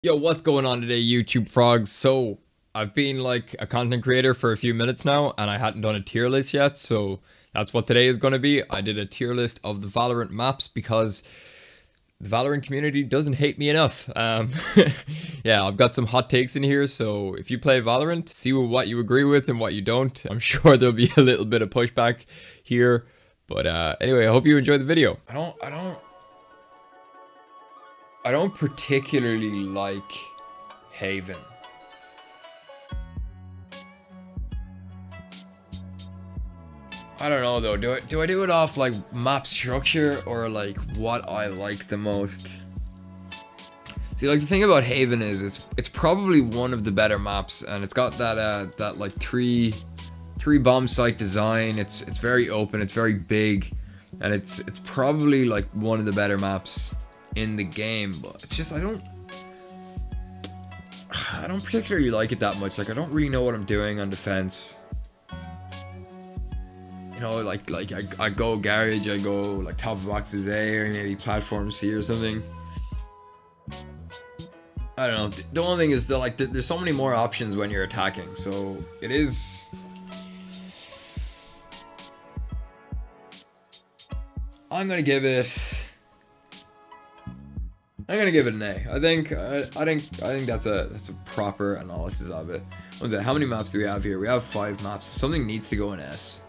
Yo, what's going on today, YouTube frogs? So, I've been like a content creator for a few minutes now, and I hadn't done a tier list yet, so that's what today is going to be. I did a tier list of the Valorant maps because the Valorant community doesn't hate me enough. Yeah, I've got some hot takes in here, so if you play Valorant, see what you agree with and what you don't. I'm sure there'll be a little bit of pushback here, but anyway, I hope you enjoy the video. I don't particularly like Haven. I don't know though, do I do it off like map structure or like what I like the most? See, like the thing about Haven is it's probably one of the better maps, and it's got that like three bomb site design. It's very open, it's very big, and it's probably like one of the better maps in the game, but it's just I don't particularly like it that much. Like I don't really know what I'm doing on defense. You know, like I go garage, I go like top of boxes A or maybe platform C or something. I don't know. The only thing is that like there's so many more options when you're attacking, so it is. I'm gonna give it an A. I think that's a proper analysis of it. How many maps do we have here? We have 5 maps. Something needs to go in S.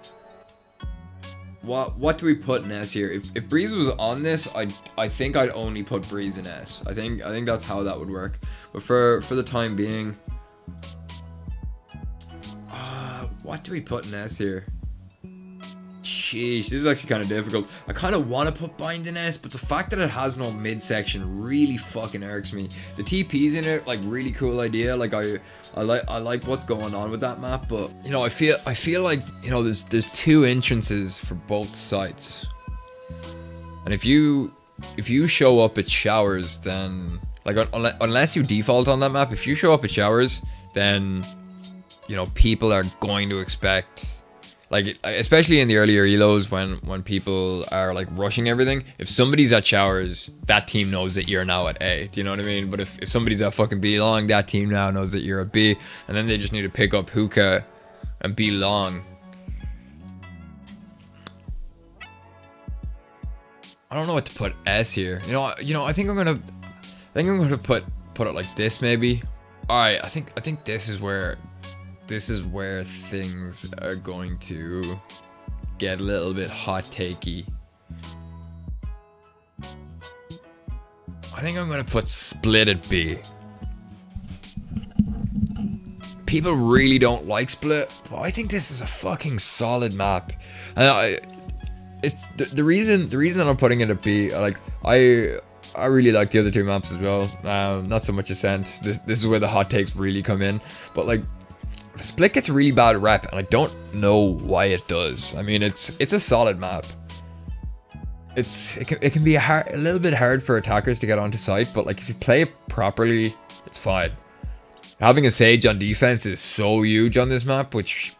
What do we put in S here? If Breeze was on this, I think I'd only put Breeze in S. I think that's how that would work. But for the time being, what do we put in S here? Sheesh, this is actually kind of difficult. I kind of want to put Bind in S, but the fact that it has no midsection really fucking irks me. The TP's in it, like, really cool idea. Like I like what's going on with that map, but you know, I feel like, you know, there's 2 entrances for both sites, and if you show up at showers, then like unless you default on that map, if you show up at showers, then you know people are going to expect. Like, especially in the earlier elos when people are like rushing everything, if somebody's at showers, that team knows that you're now at A. Do you know what I mean? But if somebody's at fucking B long, that team now knows that you're at B, and then they just need to pick up hookah and B long. I don't know what to put S here. You know, I think I'm gonna put it like this maybe. All right, I think this is where things are going to get a little bit hot takey. I think I'm gonna put Split at B. People really don't like Split, but I think this is a fucking solid map. And it's the reason that I'm putting it at B. Like I really like the other 2 maps as well. Not so much Ascent. This is where the hot takes really come in. But like, Split gets a really bad rep, and I don't know why it does. I mean, it's a solid map. It can be a little bit hard for attackers to get onto site, but like if you play it properly, it's fine. Having a Sage on defense is so huge on this map, which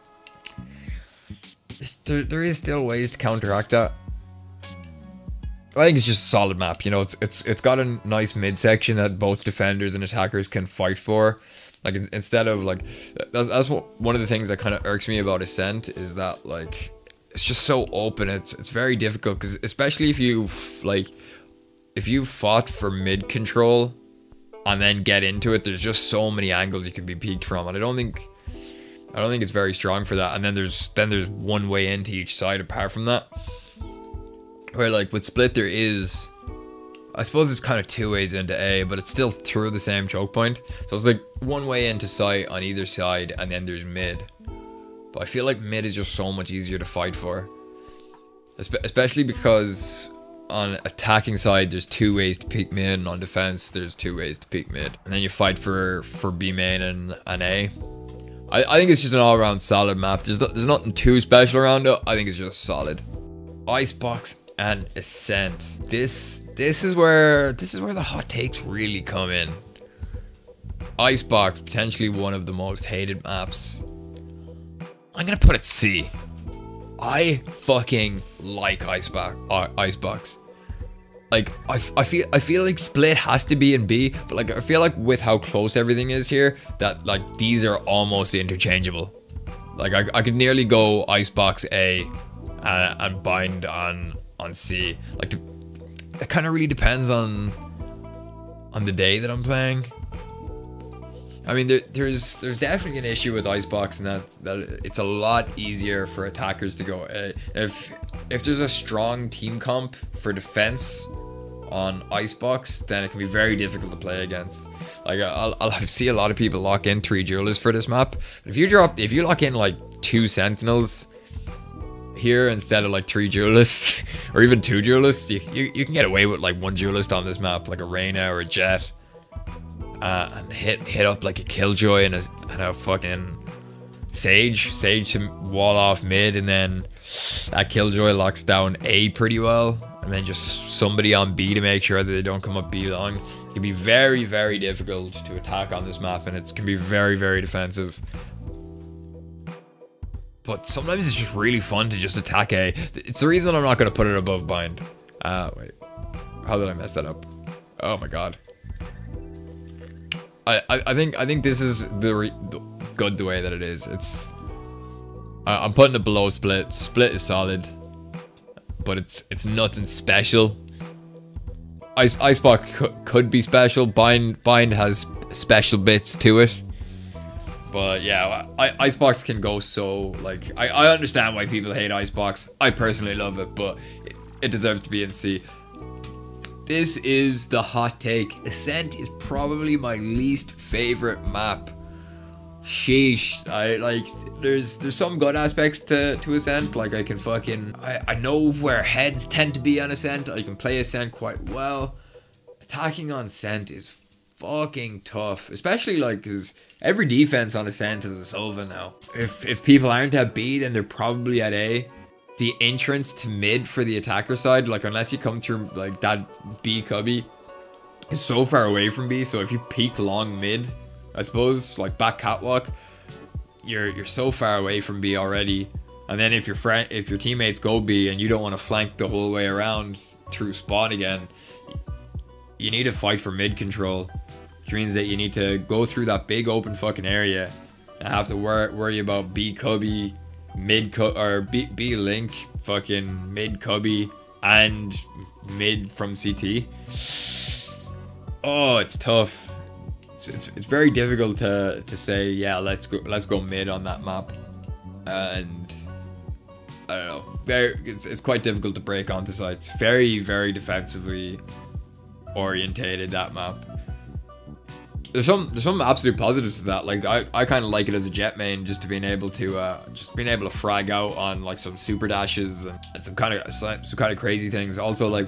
there is still ways to counteract that. I think it's just a solid map. You know, it's got a nice midsection that both defenders and attackers can fight for. Like, instead of like, that's one of the things that kind of irks me about Ascent, is that like it's just so open. It's very difficult, because especially if you fought for mid control and then get into it, there's just so many angles you can be peeked from, and I don't think it's very strong for that. And then there's one way into each side apart from that. Where like with Split there is, I suppose it's kind of 2 ways into A, but it's still through the same choke point. So it's like one way into sight on either side, and then there's mid. But I feel like mid is just so much easier to fight for. Especially because on attacking side, there's 2 ways to peek mid, and on defense, there's 2 ways to peek mid. And then you fight for B main and A. I think it's just an all-around solid map. There's nothing too special around it. I think it's just solid. Icebox and Ascent. This is where the hot takes really come in. Icebox, potentially one of the most hated maps. I'm gonna put it C. I fucking like Icebox. Like I feel like split has to be in B, but like I feel like with how close everything is here, that like these are almost interchangeable. Like I could nearly go icebox A and bind on C. Like it kind of really depends on the day that I'm playing. I mean, there's definitely an issue with icebox, and that it's a lot easier for attackers to go A. If there's a strong team comp for defense on icebox, then it can be very difficult to play against. Like I'll see a lot of people lock in 3 duelists for this map. But if you lock in like 2 sentinels here instead of like 3 duelists or even 2 duelists, you can get away with like 1 duelist on this map, like a Reyna or a Jet, and hit up like a Killjoy and a fucking Sage to wall off mid, and then that Killjoy locks down A pretty well, and then just somebody on B to make sure that they don't come up B long. It can be very, very difficult to attack on this map, and it can be very, very defensive. But sometimes it's just really fun to just attack A. It's the reason I'm not going to put it above bind. Wait. How did I mess that up? Oh my god. I think this is good the way that it is. It's I'm putting it below split. Split is solid, but it's nothing special. Icebox could be special. Bind has special bits to it. But yeah, Icebox can go so, like, I understand why people hate Icebox. I personally love it, but it deserves to be in C. This is the hot take. Ascent is probably my least favorite map. Sheesh. There's some good aspects to Ascent. Like I can fucking, I know where heads tend to be on Ascent. I can play Ascent quite well. Attacking on Ascent is fucking tough, especially like because every defense on Ascent is a Sova now. If people aren't at B, then they're probably at A. The entrance to mid for the attacker side, like unless you come through like that B cubby, is so far away from B. So if you peek long mid, I suppose like back catwalk, you're so far away from B already. And then if your teammates go B and you don't want to flank the whole way around through spawn again, you need to fight for mid control, which means that you need to go through that big open fucking area and have to worry about B cubby, or B link, fucking mid cubby, and mid from CT. Oh, it's tough. It's very difficult to say, yeah, let's go mid on that map, and I don't know. It's quite difficult to break onto sites. Very, very defensively orientated, that map. There's some absolute positives to that. Like I kind of like it as a jet main, just being able to frag out on like some super dashes and some kind of crazy things. Also, like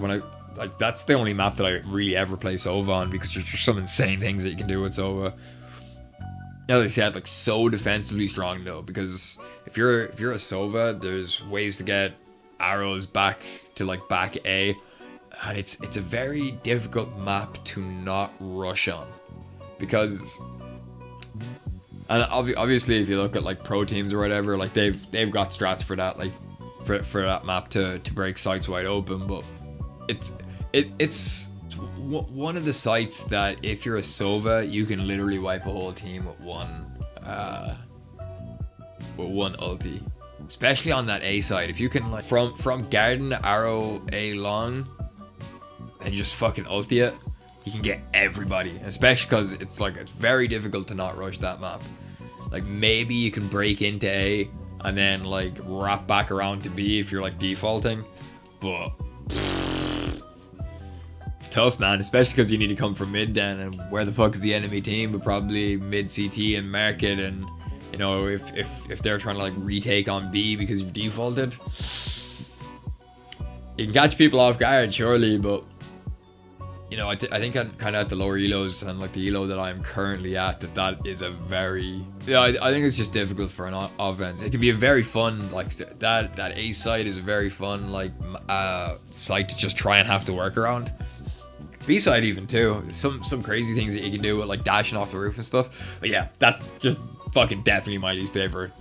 that's the only map that I really ever play Sova on, because there's just some insane things that you can do with Sova. As I said, like so defensively strong though, because if you're a Sova, there's ways to get arrows back to like back A, and it's a very difficult map to not rush on. Because, and obviously if you look at like pro teams or whatever, like they've got strats for that, like for that map to break sites wide open. But it's one of the sites that if you're a Sova, you can literally wipe a whole team with one ulti, especially on that A side. If you can like from garden arrow A long and just fucking ulti it, you can get everybody, especially because it's very difficult to not rush that map. Like maybe you can break into A and then like wrap back around to B if you're like defaulting, but it's tough, man, especially because you need to come from mid then, and where the fuck is the enemy team? But probably mid CT and market, and you know, if they're trying to like retake on B because you've defaulted, you can catch people off guard surely, but you know, I think I'm kind of at the lower elos, and like the elo that I'm currently at, that is a very, yeah, I think it's just difficult for an offense. It can be a very fun, like that A site is a very fun like site to just try and have to work around. B side even too, some crazy things that you can do with like dashing off the roof and stuff. But yeah, that's just fucking definitely my least favorite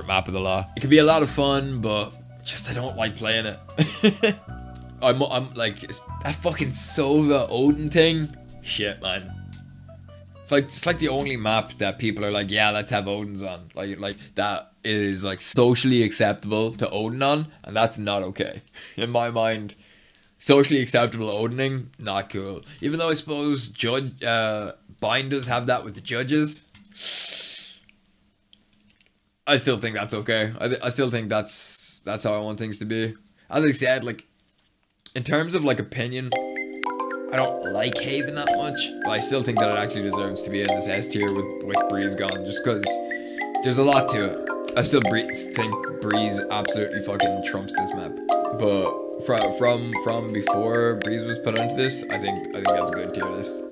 map of the lot. It can be a lot of fun, but just I don't like playing it. I'm like, that fucking Sova Odin thing. Shit, man. It's like the only map that people are like, yeah, let's have Odins on. Like that is like socially acceptable to Odin on, and that's not okay. In my mind, socially acceptable Odining, not cool. Even though I suppose binders have that with the judges. I still think that's okay. I still think that's how I want things to be. As I said, like, in terms of like opinion, I don't like Haven that much, but I still think that it actually deserves to be in this S tier with Breeze gone, just because there's a lot to it. I still think Breeze absolutely fucking trumps this map, but from before Breeze was put onto this, I think that's a good tier list.